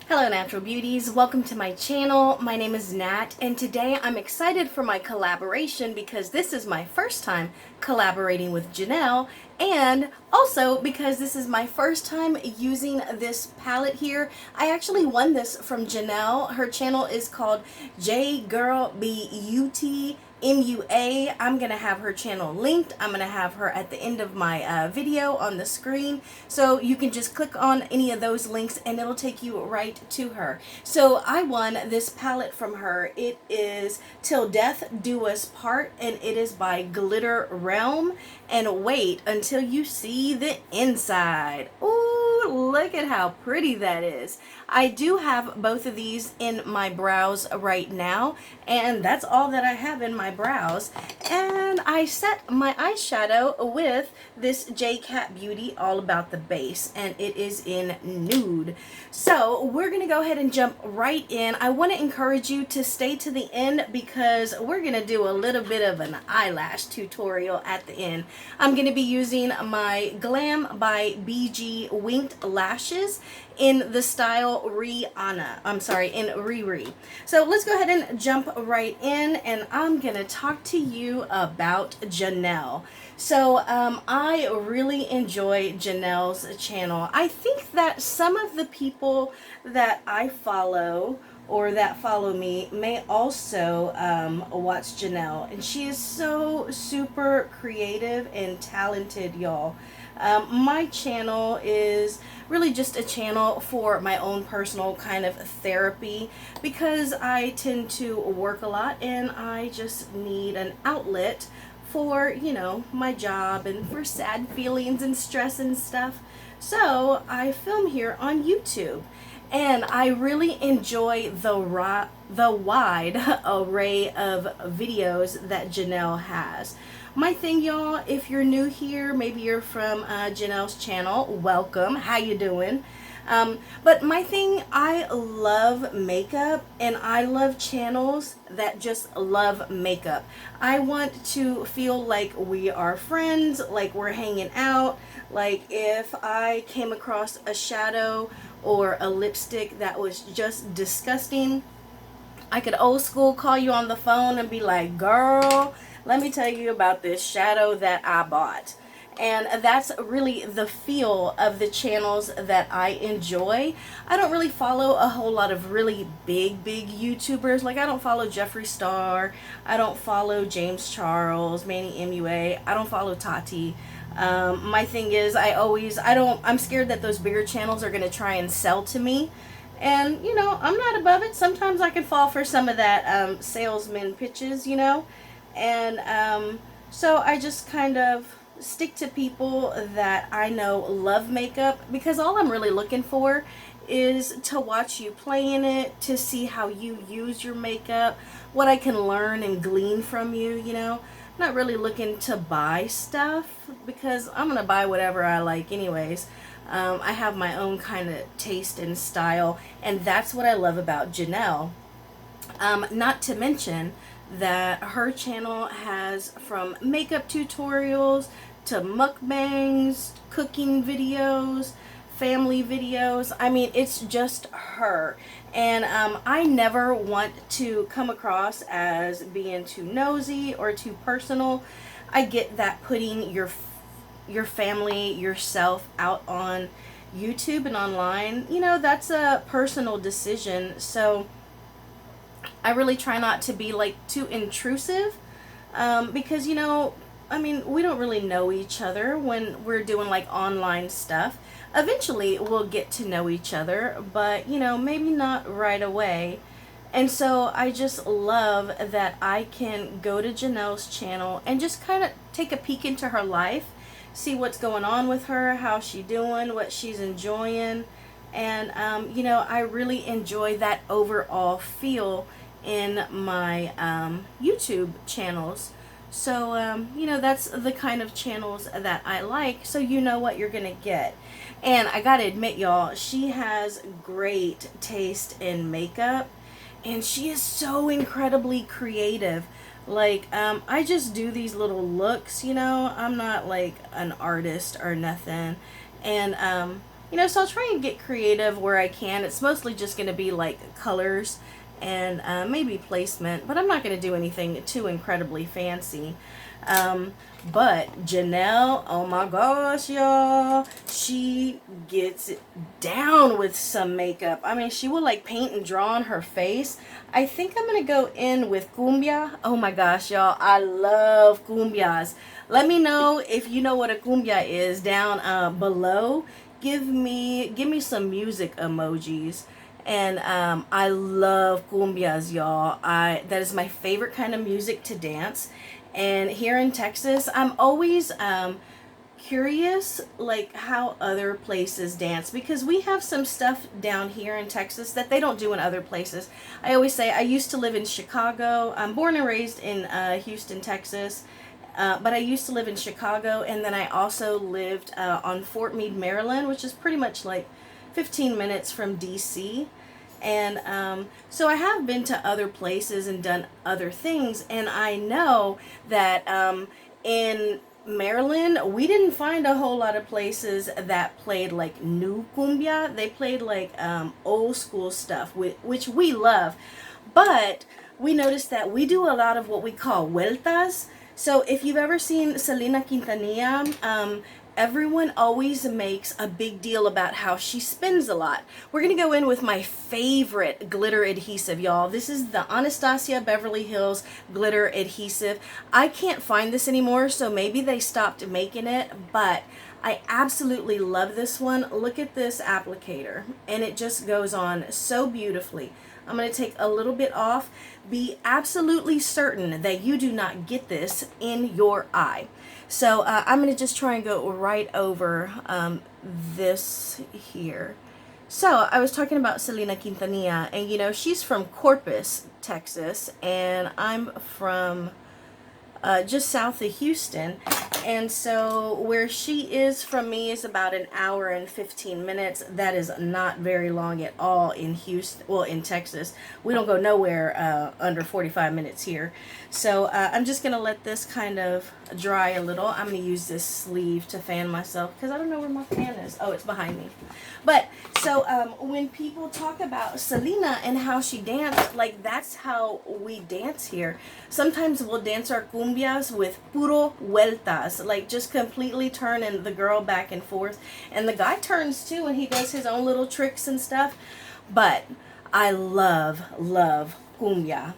Hello natural beauties, welcome to my channel. My name is Nat and today I'm excited for my collaboration because this is my first time collaborating with Janelle, and also because this is my first time using this palette here. I actually won this from Janelle. Her channel is called GRWM. I'm gonna have her channel linked. I'm gonna have her at the end of my video on the screen, so you can just click on any of those links and it'll take you right to her. So I won this palette from her. It is Till Death Do Us Part, and it is by GRWM. And wait until you see the inside. Ooh, look at how pretty that is. I do have both of these in my brows right now, and that's all that I have in my brows. And I set my eyeshadow with this J-Cat Beauty All About the Base, and it is in nude. So we're gonna go ahead and jump right in. I want to encourage you to stay to the end because we're gonna do a little bit of an eyelash tutorial at the end. I'm gonna be using my Glam by BG Winked Lashes in the style Rihanna. I'm sorry, in Riri. So let's go ahead and jump right in, and I'm gonna talk to you about Janelle. So I really enjoy Janelle's channel. I think that some of the people that I follow or that follow me may also watch Janelle, and she is so super creative and talented, y'all. My channel is really just a channel for my own personal kind of therapy because I tend to work a lot and I just need an outlet for, you know, my job and for sad feelings and stress and stuff. So I film here on YouTube, and I really enjoy the wide array of videos that Janelle has. My thing, y'all, if you're new here, maybe you're from Janelle's channel, welcome. How you doing? But my thing, I love makeup, and I love channels that just love makeup. I want to feel like we are friends, like we're hanging out. Like if I came across a shadow or a lipstick that was just disgusting, I could old school call you on the phone and be like, girl, let me tell you about this shadow that I bought. And that's really the feel of the channels that I enjoy. I don't really follow a whole lot of really big YouTubers. Like I don't follow Jeffree Star. I don't follow James Charles, Manny MUA. I don't follow Tati. My thing is I'm scared that those bigger channels are going to try and sell to me. And, you know, I'm not above it. Sometimes I can fall for some of that salesman pitches, you know. And so I just kind of stick to people that I know love makeup, because all I'm really looking for is to watch you play in it, to see how you use your makeup, what I can learn and glean from you, you know. I'm not really looking to buy stuff because I'm gonna buy whatever I like anyways. I have my own kind of taste and style, and that's what I love about Janelle. Not to mention that her channel has from makeup tutorials to mukbangs, cooking videos, family videos. I mean, it's just her. And I never want to come across as being too nosy or too personal. I get that putting your family, yourself out on YouTube and online, you know, that's a personal decision. So I really try not to be like too intrusive, because, you know, I mean, we don't really know each other when we're doing like online stuff. Eventually we'll get to know each other, but, you know, maybe not right away. And so I just love that I can go to Janelle's channel and just kind of take a peek into her life, see what's going on with her, how she's doing, what she's enjoying. And, you know, I really enjoy that overall feel in my YouTube channels. So, you know, that's the kind of channels that I like, so you know what you're gonna get. And I gotta admit, y'all, she has great taste in makeup, and she is so incredibly creative. Like, I just do these little looks, you know, I'm not like an artist or nothing. And You know, so I'll try and get creative where I can. It's mostly just going to be like colors and maybe placement, but I'm not going to do anything too incredibly fancy. Um, but Janelle, oh my gosh, y'all, she gets down with some makeup. I mean, she will like paint and draw on her face. I think I'm gonna go in with cumbia. Oh my gosh, y'all, I love cumbias. Let me know if you know what a cumbia is down below. Give me some music emojis. And I love cumbias, y'all. That is my favorite kind of music to dance. And here in Texas, I'm always curious like how other places dance, because we have some stuff down here in Texas that they don't do in other places. I always say I used to live in Chicago. I'm born and raised in Houston, Texas. But I used to live in Chicago, and then I also lived on Fort Meade, Maryland, which is pretty much like 15 minutes from DC. And so I have been to other places and done other things, and I know that in Maryland, we didn't find a whole lot of places that played like new cumbia. They played like old school stuff, which we love. But we noticed that we do a lot of what we call vueltas. So if you've ever seen Selena Quintanilla, everyone always makes a big deal about how she spins a lot. We're going to go in with my favorite glitter adhesive, y'all. This is the Anastasia Beverly Hills glitter adhesive. I can't find this anymore, so maybe they stopped making it, but I absolutely love this one. Look at this applicator, and it just goes on so beautifully. I'm going to take a little bit off. Be absolutely certain that you do not get this in your eye. So I'm going to just try and go right over this here. So I was talking about Selena Quintanilla, and you know, she's from Corpus, Texas, and I'm from just south of Houston. And so where she is from me is about an hour and 15 minutes. That is not very long at all in Houston, well, in Texas. We don't go nowhere under 45 minutes here. So I'm just going to let this kind of dry a little. I'm going to use this sleeve to fan myself because I don't know where my fan is. Oh, it's behind me. But so when people talk about Selena and how she danced, like that's how we dance here. Sometimes we'll dance our cumbias with puro vueltas, like just completely turning the girl back and forth. And the guy turns too, and he does his own little tricks and stuff. But I love cumbia.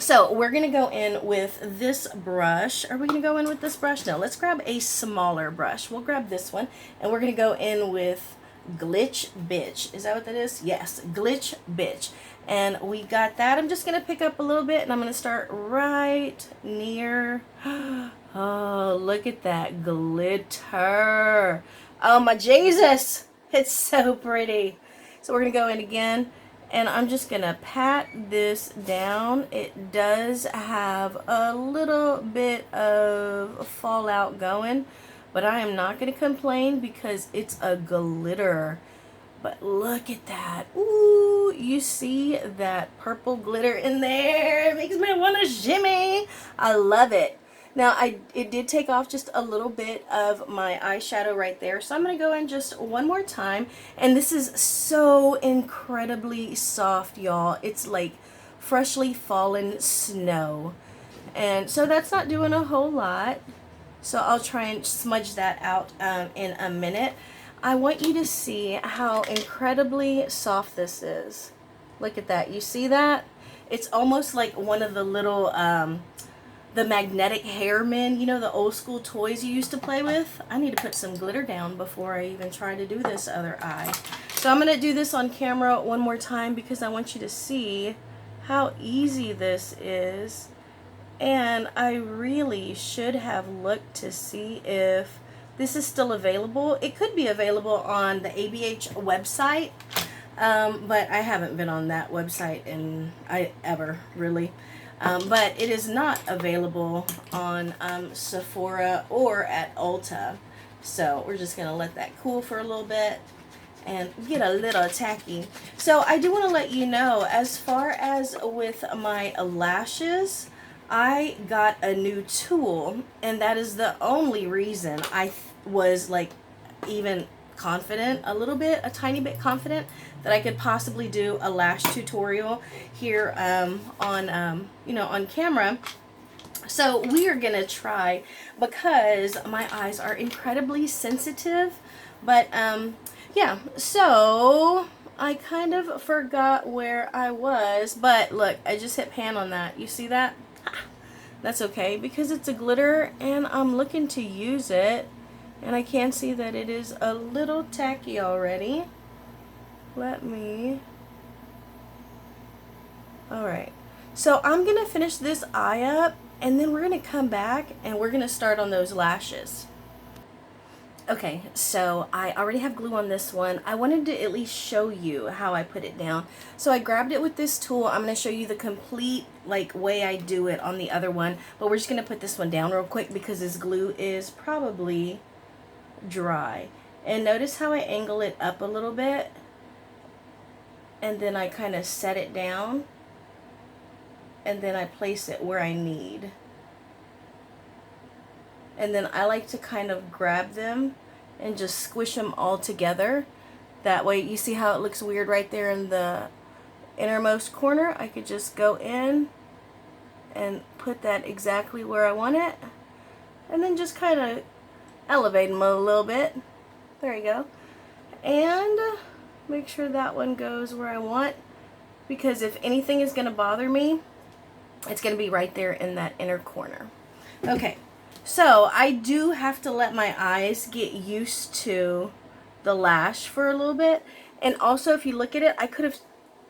So we're going to go in with this brush. Are we going to go in with this brush? No, let's grab a smaller brush. We'll grab this one, and we're going to go in with Glitch Bitch. Is that what that is? Yes, Glitch Bitch. And we got that. I'm just going to pick up a little bit, and I'm going to start right near. Oh, look at that glitter. Oh, my Jesus. It's so pretty. So we're going to go in again. And I'm just going to pat this down. It does have a little bit of fallout going, but I am not going to complain because it's a glitter. But look at that. Ooh, you see that purple glitter in there? It makes me want to shimmy. I love it. Now, it did take off just a little bit of my eyeshadow right there. So I'm going to go in just one more time. And this is so incredibly soft, y'all. It's like freshly fallen snow. And so that's not doing a whole lot. So I'll try and smudge that out in a minute. I want you to see how incredibly soft this is. Look at that. You see that? It's almost like one of the little... the magnetic hairmen, you know, the old school toys you used to play with. I need to put some glitter down before I even try to do this other eye. So I'm going to do this on camera one more time because I want you to see how easy this is. And I really should have looked to see if this is still available. It could be available on the ABH website, but I haven't been on that website in ever, really. But it is not available on Sephora or at Ulta. So we're just going to let that cool for a little bit and get a little tacky. So I do want to let you know, as far as with my lashes, I got a new tool, and that is the only reason I was like even confident, a tiny bit confident that I could possibly do a lash tutorial here on, you know, on camera. So we are gonna try, because my eyes are incredibly sensitive. But yeah, so I kind of forgot where I was, but look, I just hit pan on that. You see that? That's okay, because it's a glitter and I'm looking to use it, and I can see that it is a little tacky already. Alright, so I'm gonna finish this eye up, and then we're gonna come back and we're gonna start on those lashes. Okay, so I already have glue on this one. I wanted to at least show you how I put it down. So I grabbed it with this tool. I'm going to show you the complete way I do it on the other one. But we're just going to put this one down real quick because this glue is probably dry. And notice how I angle it up a little bit. And then I kind of set it down. And then I place it where I need. And then I like to kind of grab them and just squish them all together. That way, you see how it looks weird right there in the innermost corner? I could just go in and put that exactly where I want it. And then just kind of elevate them a little bit. There you go. And make sure that one goes where I want. Because if anything is going to bother me, it's going to be right there in that inner corner. Okay. So I do have to let my eyes get used to the lash for a little bit. And also, if you look at it, I could have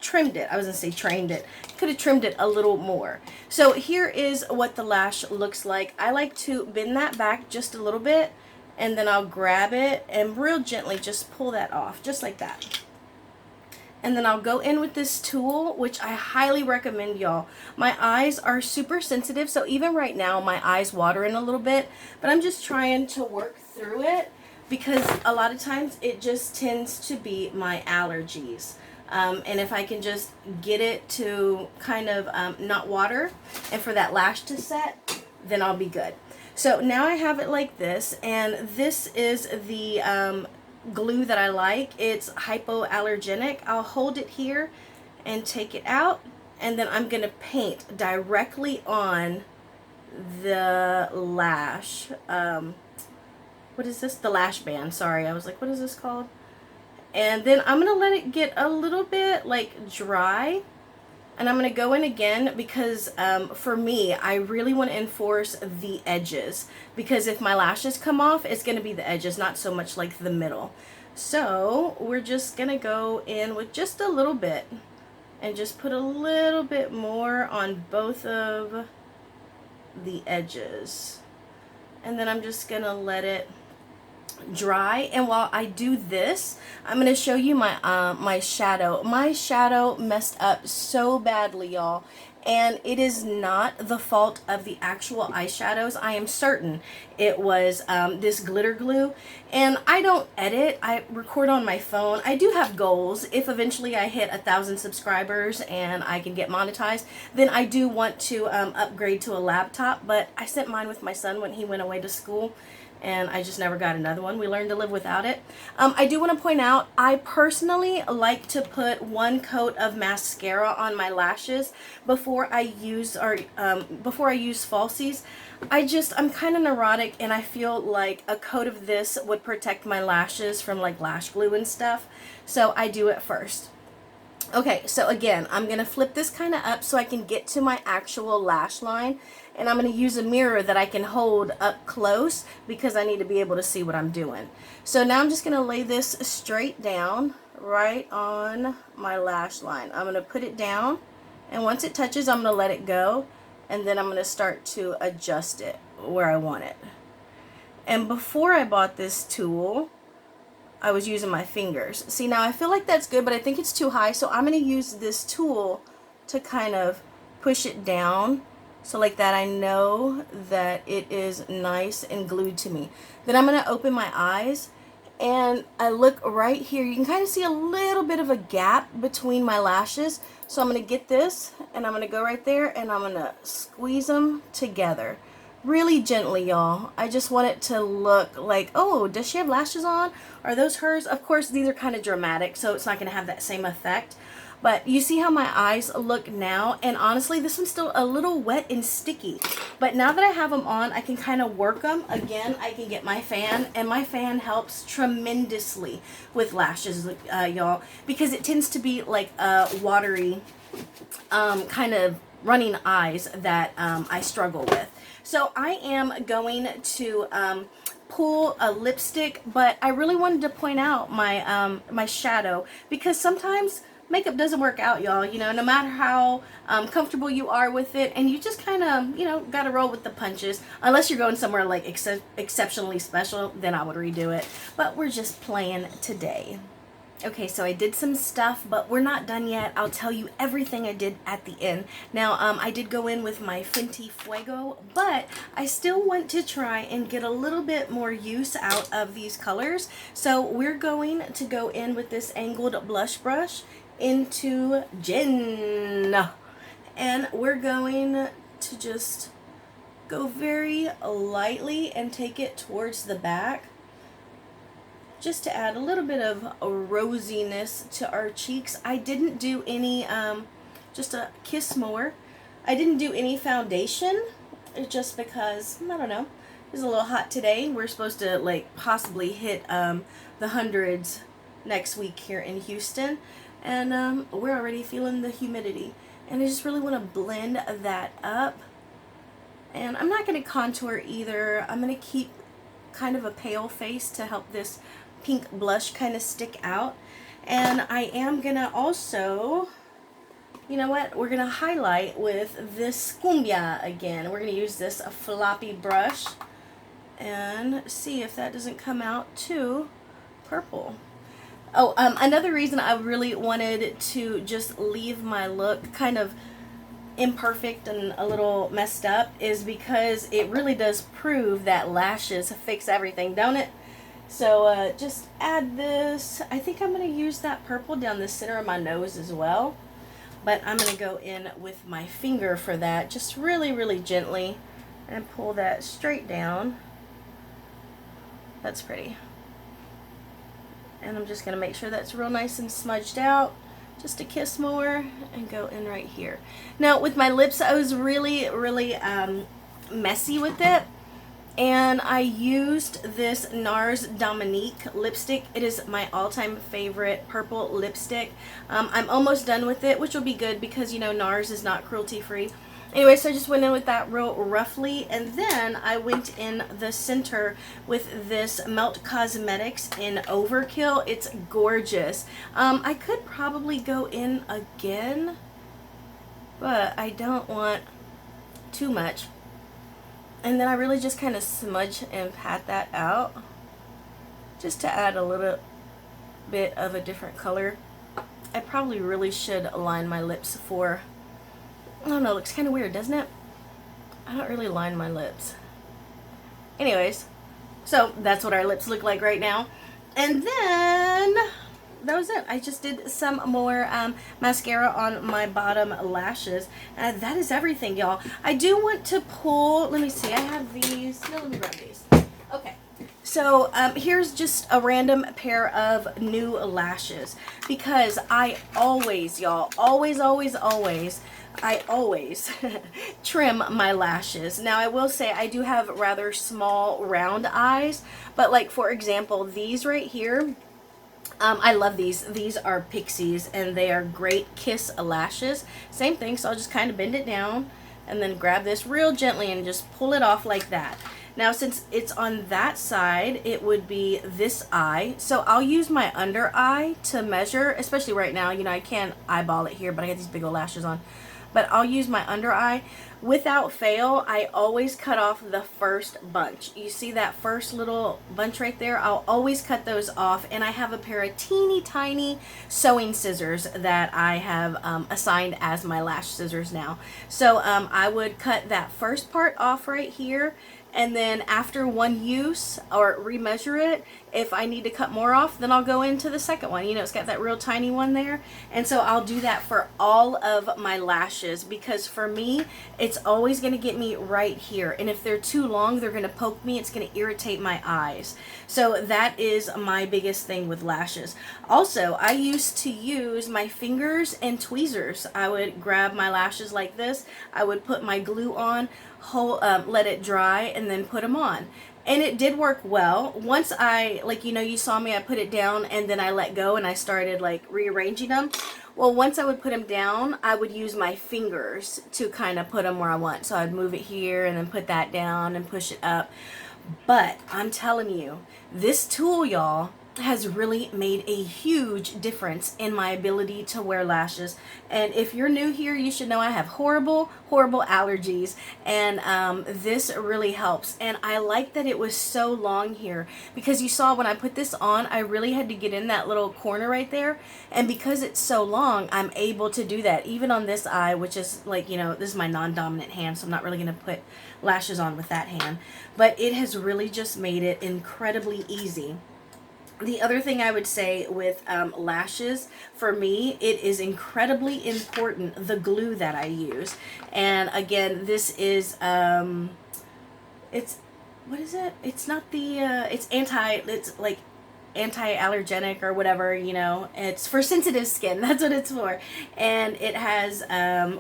trimmed it. I was going to say trained it. Could have trimmed it a little more. So here is what the lash looks like. I like to bend that back just a little bit, and then I'll grab it and real gently just pull that off, just like that. And then I'll go in with this tool, which I highly recommend, y'all. My eyes are super sensitive, so even right now, my eyes watering a little bit. But I'm just trying to work through it, because a lot of times it just tends to be my allergies. And if I can just get it to kind of not water, and for that lash to set, then I'll be good. So now I have it like this, and this is the glue that I like. It's hypoallergenic. I'll hold it here and take it out, and then I'm gonna paint directly on the lash. What is this? The lash band. Sorry, I was like, what is this called? And then I'm gonna let it get a little bit dry, and I'm gonna go in again because for me, I really want to enforce the edges, because if my lashes come off, it's gonna be the edges, not so much like the middle. So we're just gonna go in with just a little bit and just put a little bit more on both of the edges, and then I'm just gonna let it dry. And while I do this, I'm going to show you my my shadow. My shadow messed up so badly, y'all, and it is not the fault of the actual eyeshadows. I am certain it was this glitter glue. And I don't edit, I record on my phone. I do have goals. If eventually I hit 1,000 subscribers and I can get monetized, then I do want to upgrade to a laptop. But I sent mine with my son when he went away to school, and I just never got another one. We learned to live without it. I do want to point out, I personally like to put one coat of mascara on my lashes before I use falsies. I'm kind of neurotic, and I feel like a coat of this would protect my lashes from lash glue and stuff. So I do it first. Okay, so again, I'm going to flip this kind of up so I can get to my actual lash line. And I'm going to use a mirror that I can hold up close because I need to be able to see what I'm doing. So now I'm just going to lay this straight down right on my lash line. I'm going to put it down, and once it touches, I'm going to let it go. And then I'm going to start to adjust it where I want it. And before I bought this tool, I was using my fingers. See, now I feel like that's good, but I think it's too high. So I'm going to use this tool to kind of push it down. So like that, I know that it is nice and glued to me. Then I'm going to open my eyes, and I look right here. You can kind of see a little bit of a gap between my lashes. So I'm going to get this, and I'm going to go right there, and I'm going to squeeze them together. really gently, y'all. I just want it to look like, oh, does she have lashes on? Are those hers? Of course, these are kind of dramatic, so it's not going to have that same effect. But you see how my eyes look now? And honestly, this one's still a little wet and sticky. But now that I have them on, I can kind of work them. Again, I can get my fan, and my fan helps tremendously with lashes, y'all, because it tends to be like a watery kind of running eyes that I struggle with. So I am going to pull a lipstick, but I really wanted to point out my my shadow, because sometimes makeup doesn't work out, y'all. You know, no matter how comfortable you are with it, and you just kind of, you know, gotta roll with the punches. Unless you're going somewhere like exceptionally special, then I would redo it. But we're just playing today. Okay, so I did some stuff, but we're not done yet. I'll tell you everything I did at the end. Now, I did go in with my Fenty Fuego, but I still want to try and get a little bit more use out of these colors. So we're going to go in with this angled blush brush into Jen. And we're going to just go very lightly and take it towards the back, just to add a little bit of a rosiness to our cheeks. I didn't do any, just a kiss more. I didn't do any foundation, just because, I don't know, it's a little hot today. We're supposed to like possibly hit the hundreds next week here in Houston, and we're already feeling the humidity. And I just really want to blend that up. And I'm not going to contour either. I'm going to keep kind of a pale face to help this pink blush kind of stick out. And I am gonna also, you know what, we're gonna highlight with this cumbia again. We're gonna use this floppy brush and see if that doesn't come out too purple. Oh, another reason I really wanted to just leave my look kind of imperfect and a little messed up is because it really does prove that lashes fix everything, don't it? So just add this. I think I'm going to use that purple down the center of my nose as well. But I'm going to go in with my finger for that, just really, really gently, and pull that straight down. That's pretty. And I'm just going to make sure that's real nice and smudged out. Just a kiss more and go in right here. Now with my lips, I was really, really messy with it. And I used this NARS Dominique lipstick. It is my all-time favorite purple lipstick. I'm almost done with it, which will be good because, you know, NARS is not cruelty-free. Anyway, so I just went in with that real roughly, and then I went in the center with this Melt Cosmetics in Overkill. It's gorgeous. I could probably go in again, but I don't want too much. And then I really just kind of smudge and pat that out just to add a little bit of a different color. I probably really should line my lips for, I don't know, it looks kind of weird, doesn't it? I don't really line my lips. Anyways, so that's what our lips look like right now. And then that was it. I just did some more mascara on my bottom lashes. That is everything, y'all. I do want to pull, let me see, I have these. No, let me grab these. Okay. So here's just a random pair of new lashes, because I always, y'all, always trim my lashes. Now I will say I do have rather small round eyes, but like for example these right here, I love these. These are Pixies and they are great kiss lashes. Same thing, so I'll just kind of bend it down and then grab this real gently and just pull it off like that. Now since it's on that side, it would be this eye, so I'll use my under eye to measure, especially right now. You know, I can't eyeball it here, but I got these big old lashes on. But I'll use my under eye. Without fail, I always cut off the first bunch. You see that first little bunch right there? I'll always cut those off, and I have a pair of teeny tiny sewing scissors that I have assigned as my lash scissors now. So I would cut that first part off right here, and then after one use or remeasure it, If I need to cut more off, then I'll go into the second one. You know, it's got that real tiny one there. And so I'll do that for all of my lashes, because for me, it's always going to get me right here. And if they're too long, they're going to poke me. It's going to irritate my eyes. So that is my biggest thing with lashes. Also, I used to use my fingers and tweezers. I would grab my lashes like this. I would put my glue on, let it dry, and then put them on. And it did work well. Once I, like, you know, you saw me, I put it down and then I let go and I started like rearranging them. Well, once I would put them down, I would use my fingers to kind of put them where I want. So I'd move it here and then put that down and push it up. But I'm telling you, this tool, y'all, has really made a huge difference in my ability to wear lashes. And if you're new here, you should know I have horrible allergies, and this really helps. And I like that it was so long here, because you saw when I put this on, I really had to get in that little corner right there, and because it's so long, I'm able to do that even on this eye, which is like, you know, this is my non-dominant hand, so I'm not really going to put lashes on with that hand, but it has really just made it incredibly easy. The other thing I would say with lashes, for me, it is incredibly important, the glue that I use. And again, this is, it's, what is it? It's not the, it's like anti-allergenic or whatever, you know. It's for sensitive skin. That's what it's for. And it has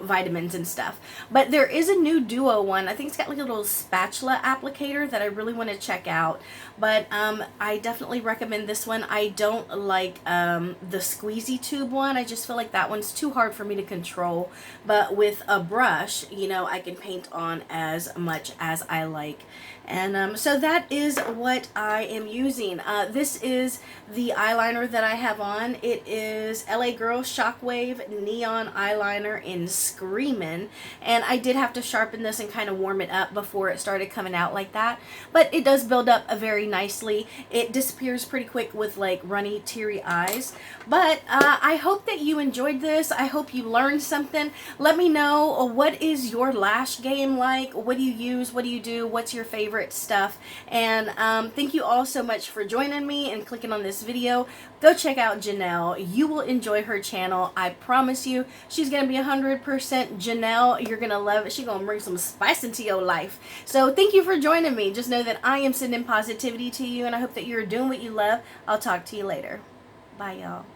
vitamins and stuff. But there is a new duo one. I think it's got like a little spatula applicator that I really want to check out. But I definitely recommend this one. I don't like the squeezy tube one. I just feel like that one's too hard for me to control. But with a brush, you know, I can paint on as much as I like. And so that is what I am using. This is the eyeliner that I have on. It is LA Girl Shockwave Neon Eyeliner in Screamin'. And I did have to sharpen this and kind of warm it up before it started coming out like that. But it does build up very nicely. It disappears pretty quick with like runny, teary eyes. But I hope that you enjoyed this. I hope you learned something. Let me know, what is your lash game like? What do you use? What do you do? What's your favorite stuff? And thank you all so much for joining me and clicking on this video. Go check out Janelle. You will enjoy her channel. I promise you, she's gonna be 100% Janelle. You're gonna love it. She's gonna bring some spice into your life. So thank you for joining me. Just know that I am sending positivity to you, and I hope that you're doing what you love. I'll talk to you later. Bye, y'all.